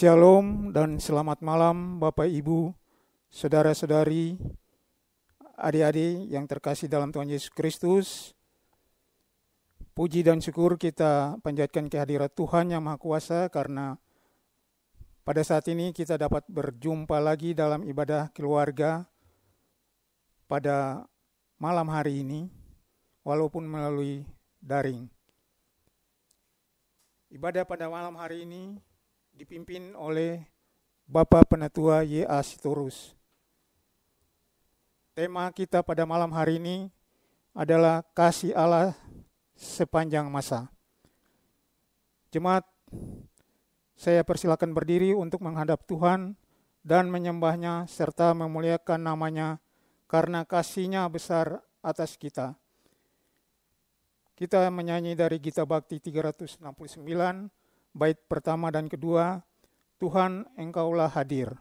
Shalom dan selamat malam Bapak Ibu, saudara-saudari, adik-adik yang terkasih dalam Tuhan Yesus Kristus. Puji dan syukur kita panjatkan kehadirat Tuhan yang Maha Kuasa karena pada saat ini kita dapat berjumpa lagi dalam ibadah keluarga pada malam hari ini, walaupun melalui daring. Ibadah pada malam hari ini dipimpin oleh Bapak Penatua Y.A. Sitorus. Tema kita pada malam hari ini adalah kasih Allah sepanjang masa. Jemaat, saya persilakan berdiri untuk menghadap Tuhan dan menyembahnya serta memuliakan namanya karena kasih-Nya besar atas kita. Kita menyanyi dari Gita Bakti 369, bait pertama dan kedua, Tuhan Engkaulah hadir.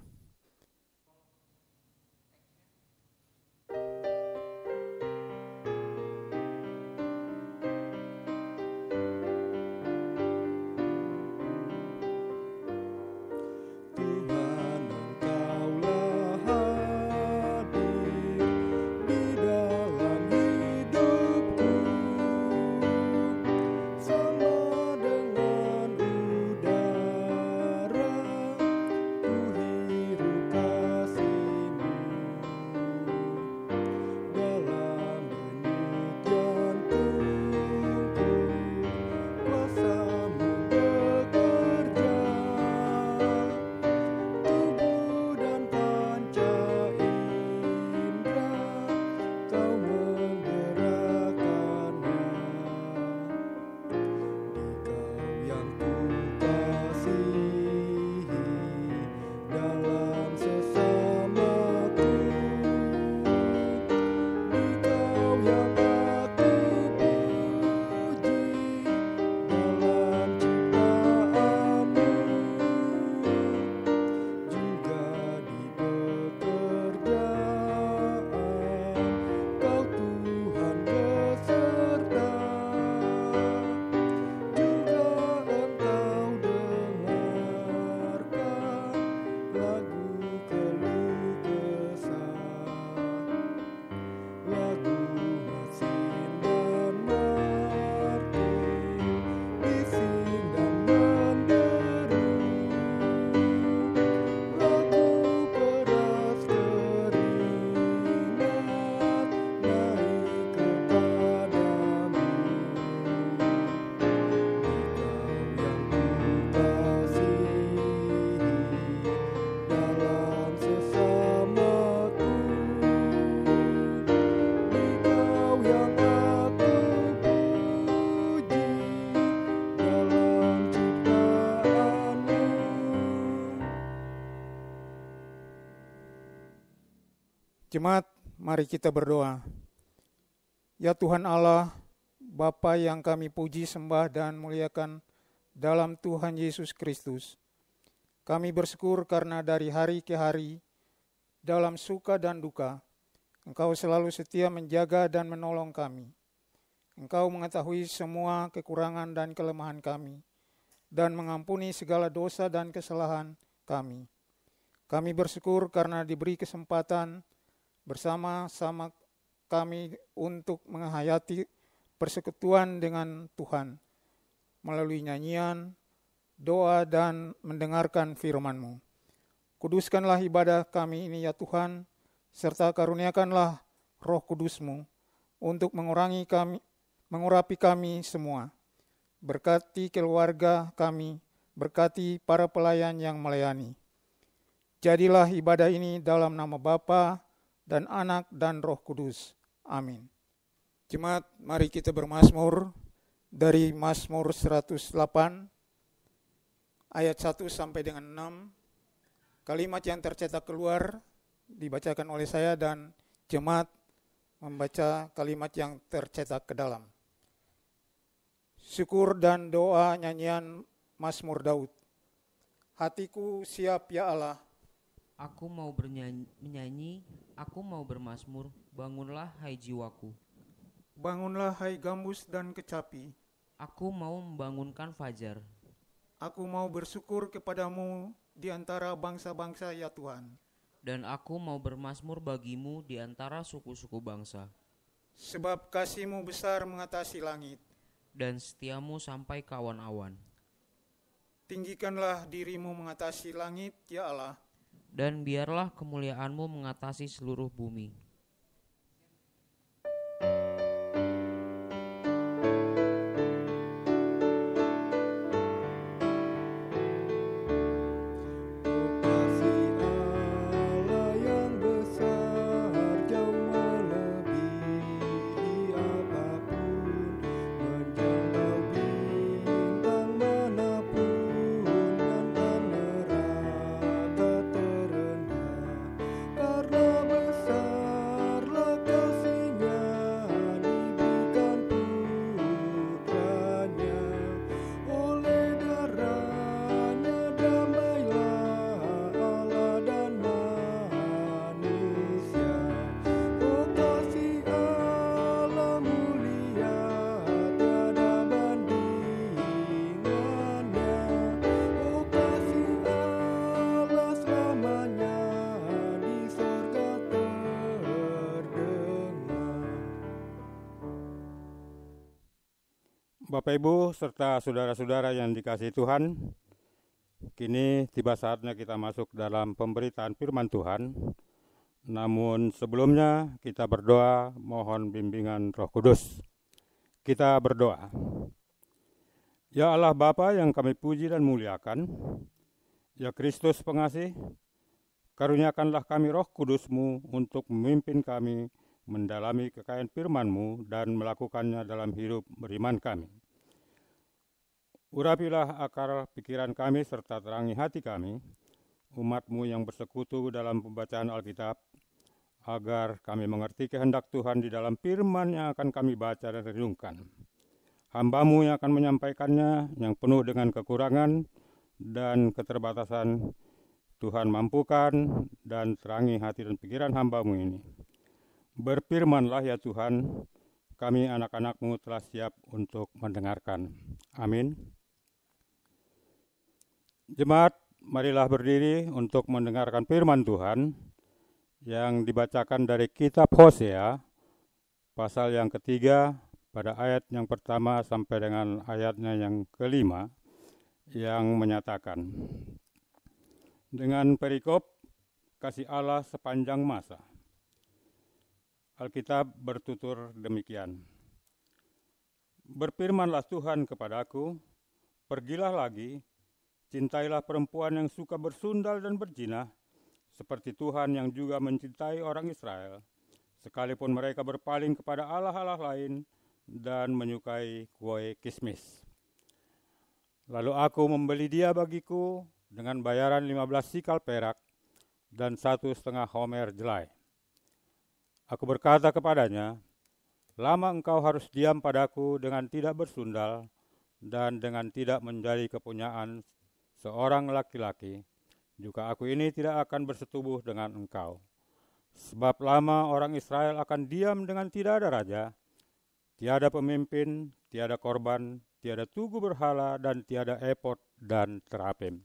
Jemaat, mari kita berdoa. Ya Tuhan Allah, Bapa yang kami puji, sembah dan muliakan dalam Tuhan Yesus Kristus. Kami bersyukur karena dari hari ke hari, dalam suka dan duka, Engkau selalu setia menjaga dan menolong kami. Engkau mengetahui semua kekurangan dan kelemahan kami, dan mengampuni segala dosa dan kesalahan kami. Kami bersyukur karena diberi kesempatan bersama-sama kami untuk menghayati persekutuan dengan Tuhan melalui nyanyian, doa, dan mendengarkan firman-Mu. Kuduskanlah ibadah kami ini ya Tuhan, serta karuniakanlah Roh Kudus-Mu untuk mengurapi kami semua. Berkati keluarga kami, berkati para pelayan yang melayani. Jadilah ibadah ini dalam nama Bapa dan Anak dan Roh Kudus. Amin. Jemaat, mari kita bermazmur dari Mazmur 108 ayat 1 sampai dengan 6. Kalimat yang tercetak keluar dibacakan oleh saya dan jemaat membaca kalimat yang tercetak ke dalam. Syukur dan doa nyanyian Mazmur Daud. Hatiku siap ya Allah. Aku mau menyanyi, aku mau bermazmur, bangunlah hai jiwaku. Bangunlah hai gambus dan kecapi. Aku mau membangunkan fajar. Aku mau bersyukur kepadamu di antara bangsa-bangsa ya Tuhan. Dan aku mau bermazmur bagimu di antara suku-suku bangsa. Sebab kasih-Mu besar mengatasi langit. Dan setiamu sampai ke awan-awan. Tinggikanlah diri-Mu mengatasi langit, ya Allah. Dan biarlah kemuliaan-Mu mengatasi seluruh bumi. Bapak Ibu serta saudara-saudara yang dikasihi Tuhan, kini tiba saatnya kita masuk dalam pemberitaan firman Tuhan. Namun sebelumnya kita berdoa mohon bimbingan Roh Kudus. Kita berdoa. Ya Allah Bapa yang kami puji dan muliakan, ya Kristus pengasih, karuniakanlah kami Roh Kudus-Mu untuk memimpin kami mendalami kekayaan firman-Mu dan melakukannya dalam hidup beriman kami. Urapilah akal pikiran kami serta terangi hati kami, umat-Mu yang bersekutu dalam pembacaan Alkitab, agar kami mengerti kehendak Tuhan di dalam firman yang akan kami baca dan renungkan. Hamba-Mu yang akan menyampaikannya, yang penuh dengan kekurangan dan keterbatasan, Tuhan mampukan dan terangi hati dan pikiran hamba-Mu ini. Berfirmanlah ya Tuhan, kami anak-anak-Mu telah siap untuk mendengarkan. Amin. Jemaat, marilah berdiri untuk mendengarkan firman Tuhan yang dibacakan dari kitab Hosea, pasal yang ketiga, pada ayat yang pertama sampai dengan ayatnya yang kelima, yang menyatakan, dengan perikop kasih Allah sepanjang masa. Alkitab bertutur demikian. Berfirmanlah Tuhan kepadaku, pergilah lagi, cintailah perempuan yang suka bersundal dan berzina, seperti Tuhan yang juga mencintai orang Israel, sekalipun mereka berpaling kepada allah-allah lain dan menyukai kue kismis. Lalu aku membeli dia bagiku dengan bayaran 15 sikal perak dan 1,5 homer jelai. Aku berkata kepadanya, lama engkau harus diam padaku dengan tidak bersundal dan dengan tidak menjadi kepunyaan seorang laki-laki, juga aku ini tidak akan bersetubuh dengan engkau. Sebab lama orang Israel akan diam dengan tidak ada raja, tiada pemimpin, tiada korban, tiada tugu berhala, dan tiada epod dan terapim.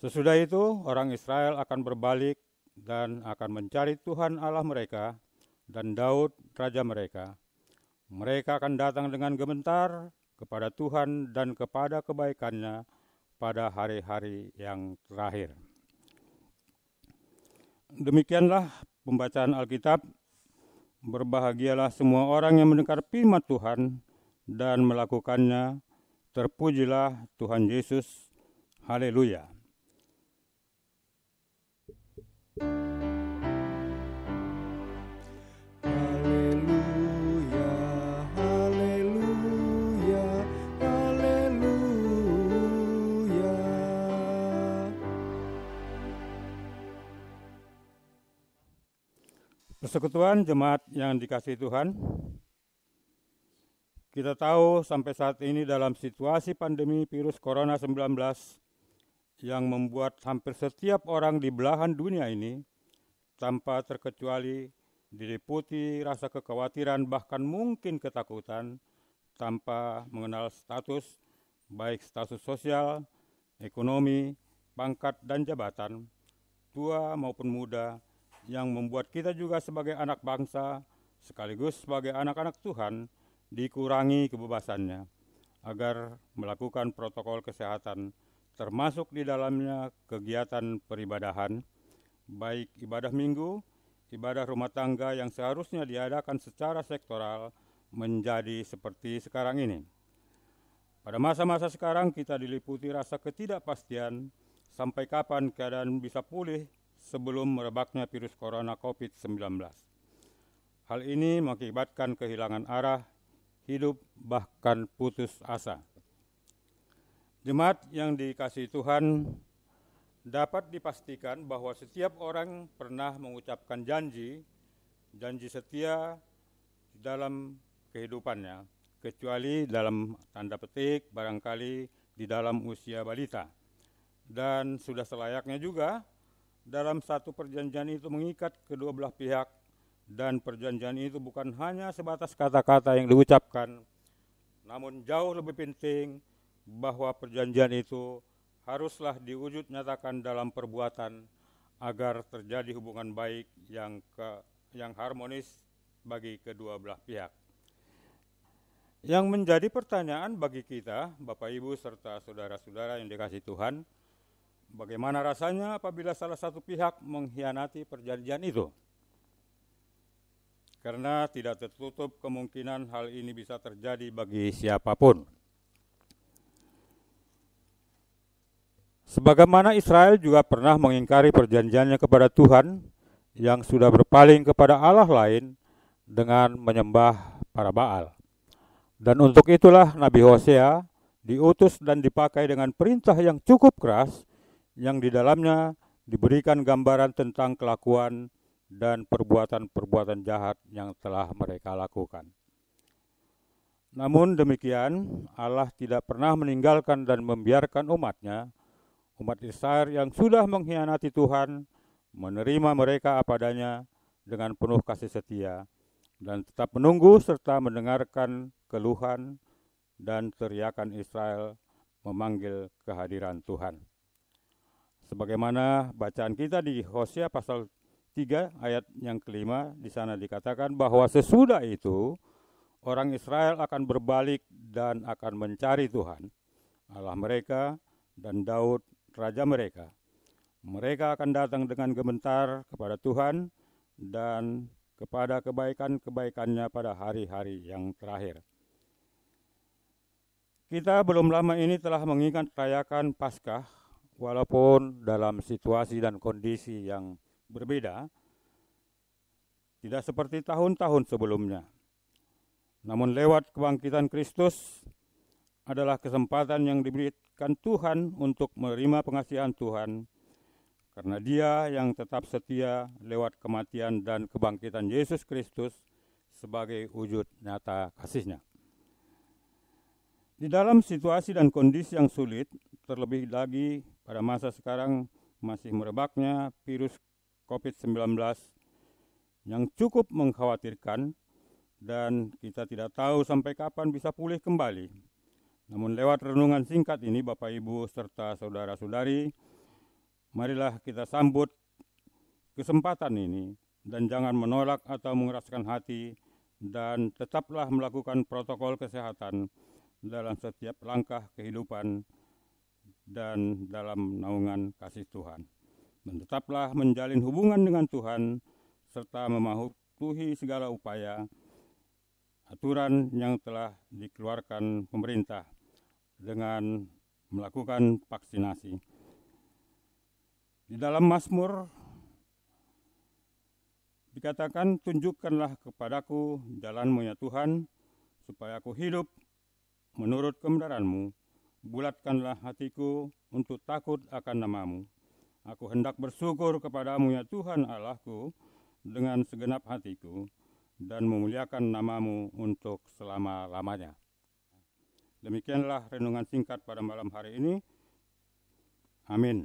Sesudah itu orang Israel akan berbalik dan akan mencari Tuhan Allah mereka dan Daud raja mereka. Mereka akan datang dengan gemetar kepada Tuhan dan kepada kebaikannya pada hari-hari yang terakhir. Demikianlah pembacaan Alkitab. Berbahagialah semua orang yang mendengar firman Tuhan dan melakukannya. Terpujilah Tuhan Yesus. Haleluya. Persekutuan jemaat yang dikasihi Tuhan, kita tahu sampai saat ini dalam situasi pandemi virus corona 19 yang membuat hampir setiap orang di belahan dunia ini tanpa terkecuali diliputi rasa kekhawatiran bahkan mungkin ketakutan tanpa mengenal status, baik status sosial, ekonomi, pangkat dan jabatan, tua maupun muda, yang membuat kita juga sebagai anak bangsa sekaligus sebagai anak-anak Tuhan dikurangi kebebasannya agar melakukan protokol kesehatan, termasuk di dalamnya kegiatan peribadahan, baik ibadah minggu, ibadah rumah tangga yang seharusnya diadakan secara sektoral menjadi seperti sekarang ini. Pada masa-masa sekarang kita diliputi rasa ketidakpastian sampai kapan keadaan bisa pulih sebelum merebaknya virus corona COVID-19. Hal ini mengakibatkan kehilangan arah hidup, bahkan putus asa. Jemaat yang dikasihi Tuhan, dapat dipastikan bahwa setiap orang pernah mengucapkan janji setia dalam kehidupannya, kecuali dalam tanda petik barangkali di dalam usia balita. Dan sudah selayaknya juga dalam satu perjanjian itu mengikat kedua belah pihak, dan perjanjian itu bukan hanya sebatas kata-kata yang diucapkan, namun jauh lebih penting bahwa perjanjian itu haruslah diwujud nyatakan dalam perbuatan agar terjadi hubungan baik yang harmonis bagi kedua belah pihak. Yang menjadi pertanyaan bagi kita, Bapak Ibu serta saudara-saudara yang dikasihi Tuhan, bagaimana rasanya apabila salah satu pihak mengkhianati perjanjian itu? Karena tidak tertutup kemungkinan hal ini bisa terjadi bagi siapapun. Sebagaimana Israel juga pernah mengingkari perjanjiannya kepada Tuhan yang sudah berpaling kepada Allah lain dengan menyembah para Baal. Dan untuk itulah Nabi Hosea diutus dan dipakai dengan perintah yang cukup keras, yang di dalamnya diberikan gambaran tentang kelakuan dan perbuatan-perbuatan jahat yang telah mereka lakukan. Namun demikian, Allah tidak pernah meninggalkan dan membiarkan umat-Nya, umat Israel yang sudah mengkhianati Tuhan, menerima mereka apa adanya dengan penuh kasih setia, dan tetap menunggu serta mendengarkan keluhan dan teriakan Israel memanggil kehadiran Tuhan. Sebagaimana bacaan kita di Hosea pasal 3 ayat yang kelima, di sana dikatakan bahwa sesudah itu orang Israel akan berbalik dan akan mencari Tuhan, Allah mereka, dan Daud, raja mereka. Mereka akan datang dengan gemetar kepada Tuhan dan kepada kebaikan-kebaikannya pada hari-hari yang terakhir. Kita belum lama ini telah mengingat rayakan Paskah, walaupun dalam situasi dan kondisi yang berbeda, tidak seperti tahun-tahun sebelumnya. Namun lewat kebangkitan Kristus adalah kesempatan yang diberikan Tuhan untuk menerima pengasihan Tuhan, karena Dia yang tetap setia lewat kematian dan kebangkitan Yesus Kristus sebagai wujud nyata kasih-Nya. Di dalam situasi dan kondisi yang sulit, terlebih lagi pada masa sekarang masih merebaknya virus COVID-19 yang cukup mengkhawatirkan, dan kita tidak tahu sampai kapan bisa pulih kembali. Namun lewat renungan singkat ini, Bapak Ibu serta saudara-saudari, marilah kita sambut kesempatan ini dan jangan menolak atau mengeraskan hati, dan tetaplah melakukan protokol kesehatan dalam setiap langkah kehidupan dan dalam naungan kasih Tuhan. Dan tetaplah menjalin hubungan dengan Tuhan serta mematuhi segala upaya aturan yang telah dikeluarkan pemerintah dengan melakukan vaksinasi. Di dalam Mazmur dikatakan, tunjukkanlah kepadaku jalan-Mu ya Tuhan, supaya aku hidup menurut kebenaran-Mu. Bulatkanlah hatiku untuk takut akan nama-Mu. Aku hendak bersyukur kepadamu ya Tuhan Allahku dengan segenap hatiku, dan memuliakan nama-Mu untuk selama-lamanya. Demikianlah renungan singkat pada malam hari ini. Amin.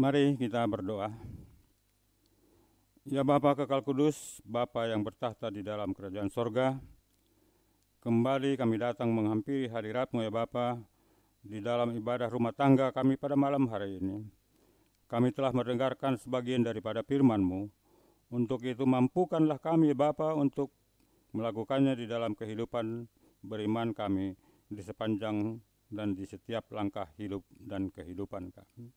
Mari kita berdoa. Ya Bapa kekal kudus, Bapa yang bertahta di dalam kerajaan sorga, kembali kami datang menghampiri hadirat-Mu ya Bapa, di dalam ibadah rumah tangga kami pada malam hari ini. Kami telah mendengarkan sebagian daripada firman-Mu. Untuk itu mampukanlah kami Bapa untuk melakukannya di dalam kehidupan beriman kami di sepanjang dan di setiap langkah hidup dan kehidupan kami.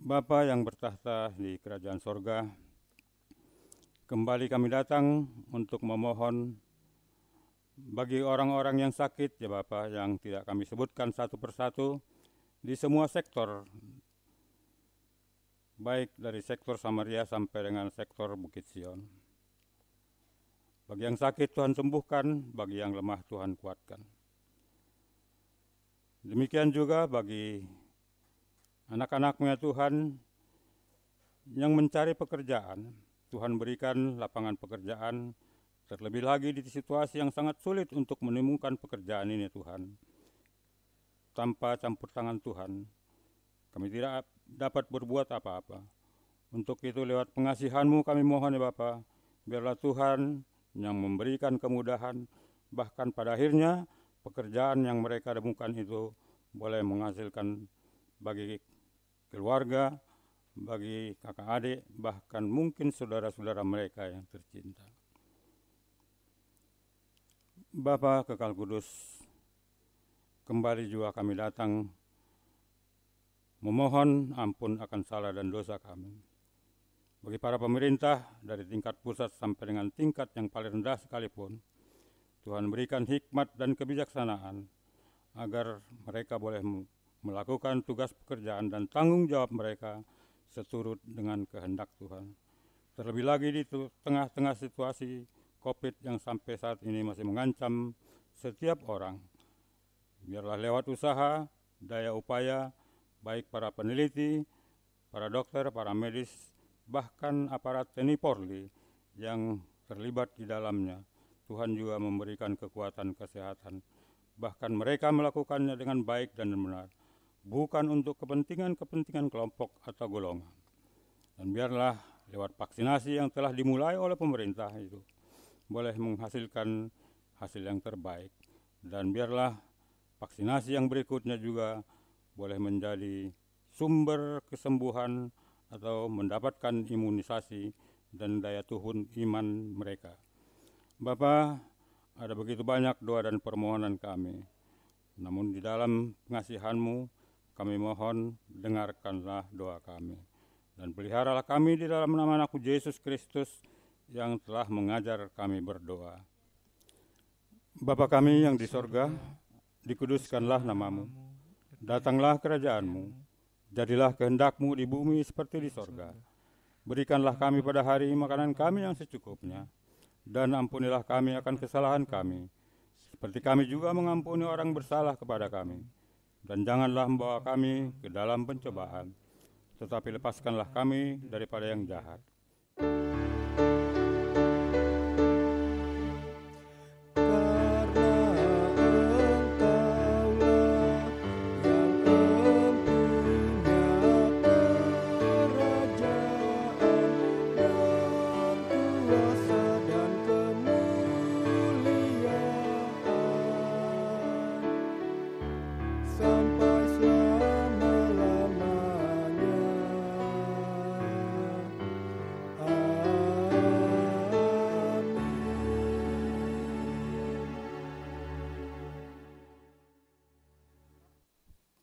Bapa yang bertahta di kerajaan sorga, kembali kami datang untuk memohon bagi orang-orang yang sakit ya Bapa, yang tidak kami sebutkan satu persatu di semua sektor, baik dari sektor Samaria sampai dengan sektor Bukit Sion. Bagi yang sakit Tuhan sembuhkan, bagi yang lemah Tuhan kuatkan. Demikian juga bagi anak-anak-Mu ya Tuhan yang mencari pekerjaan, Tuhan berikan lapangan pekerjaan, terlebih lagi di situasi yang sangat sulit untuk menemukan pekerjaan ini Tuhan. Tanpa campur tangan Tuhan, kami tidak dapat berbuat apa-apa. Untuk itu lewat pengasihan-Mu kami mohon ya Bapa, biarlah Tuhan yang memberikan kemudahan, bahkan pada akhirnya pekerjaan yang mereka temukan itu boleh menghasilkan bagi keluarga, bagi kakak adik, bahkan mungkin saudara-saudara mereka yang tercinta. Bapa kekal kudus, kembali juga kami datang memohon ampun akan salah dan dosa kami. Bagi para pemerintah dari tingkat pusat sampai dengan tingkat yang paling rendah sekalipun, Tuhan berikan hikmat dan kebijaksanaan agar mereka boleh melakukan tugas pekerjaan dan tanggung jawab mereka seturut dengan kehendak Tuhan. Terlebih lagi di tengah-tengah situasi COVID yang sampai saat ini masih mengancam setiap orang. Biarlah lewat usaha, daya upaya, baik para peneliti, para dokter, para medis, bahkan aparat TNI Polri yang terlibat di dalamnya, Tuhan juga memberikan kekuatan kesehatan. Bahkan mereka melakukannya dengan baik dan benar, bukan untuk kepentingan-kepentingan kelompok atau golongan. Dan biarlah lewat vaksinasi yang telah dimulai oleh pemerintah itu boleh menghasilkan hasil yang terbaik. Dan biarlah vaksinasi yang berikutnya juga boleh menjadi sumber kesembuhan atau mendapatkan imunisasi dan daya tahan iman mereka. Bapa, ada begitu banyak doa dan permohonan kami. Namun di dalam pengasihan-Mu, kami mohon dengarkanlah doa kami. Dan peliharalah kami di dalam nama Anak-Mu Yesus Kristus yang telah mengajar kami berdoa. Bapa kami yang di sorga, dikuduskanlah nama-Mu. Datanglah kerajaan-Mu. Jadilah kehendak-Mu di bumi seperti di sorga. Berikanlah kami pada hari makanan kami yang secukupnya. Dan ampunilah kami akan kesalahan kami, seperti kami juga mengampuni orang bersalah kepada kami. Dan janganlah membawa kami ke dalam pencobaan, tetapi lepaskanlah kami daripada yang jahat.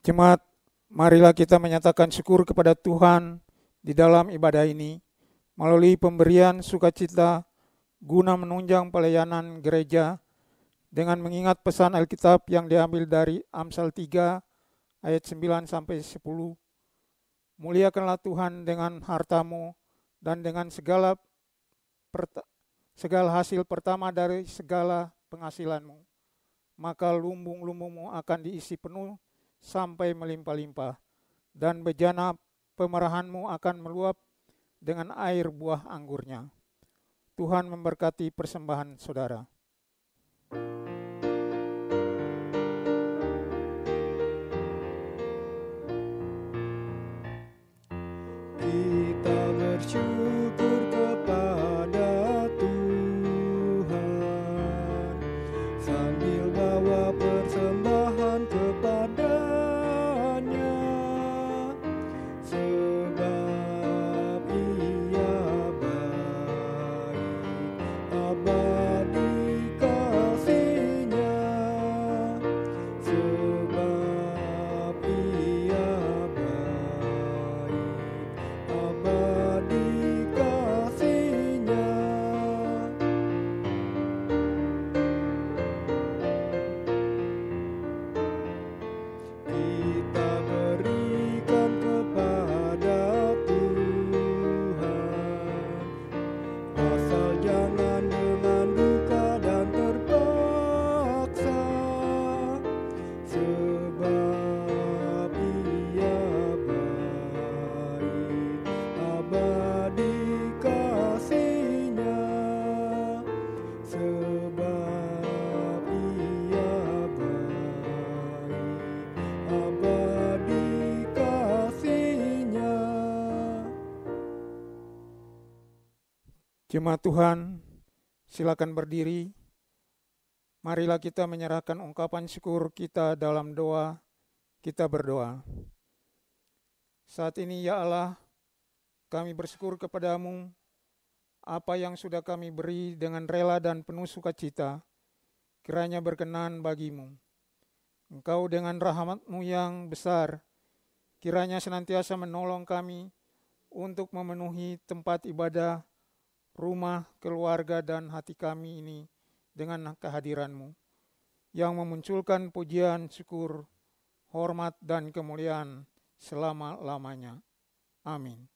Jemaat, marilah kita menyatakan syukur kepada Tuhan di dalam ibadah ini melalui pemberian sukacita guna menunjang pelayanan gereja dengan mengingat pesan Alkitab yang diambil dari Amsal 3 ayat 9 sampai 10. Muliakanlah Tuhan dengan hartamu dan dengan segala hasil pertama dari segala penghasilanmu. Maka lumbung-lumbungmu akan diisi penuh sampai melimpah-limpah, dan bejana pemerahanmu akan meluap dengan air buah anggurnya. Tuhan memberkati persembahan saudara. Jemaat Tuhan, silakan berdiri. Marilah kita menyerahkan ungkapan syukur kita dalam doa. Kita berdoa. Saat ini ya Allah, kami bersyukur kepadamu apa yang sudah kami beri dengan rela dan penuh sukacita, kiranya berkenan bagimu. Engkau dengan rahmat-Mu yang besar, kiranya senantiasa menolong kami untuk memenuhi tempat ibadah, rumah, keluarga, dan hati kami ini dengan kehadiran-Mu, yang memunculkan pujian, syukur, hormat, dan kemuliaan selama-lamanya. Amin.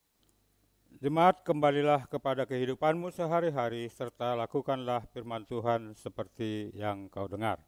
Jemaat, kembalilah kepada kehidupanmu sehari-hari, serta lakukanlah firman Tuhan seperti yang kau dengar.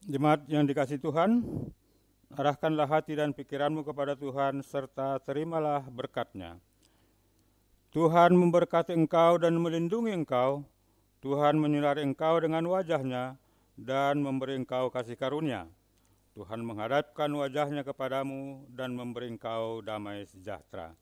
Jemaat yang dikasihi Tuhan, arahkanlah hati dan pikiranmu kepada Tuhan, serta terimalah berkat-Nya. Tuhan memberkati engkau dan melindungi engkau. Tuhan menyinari engkau dengan wajah-Nya dan memberi engkau kasih karunia. Tuhan menghadapkan wajah-Nya kepadamu dan memberi engkau damai sejahtera.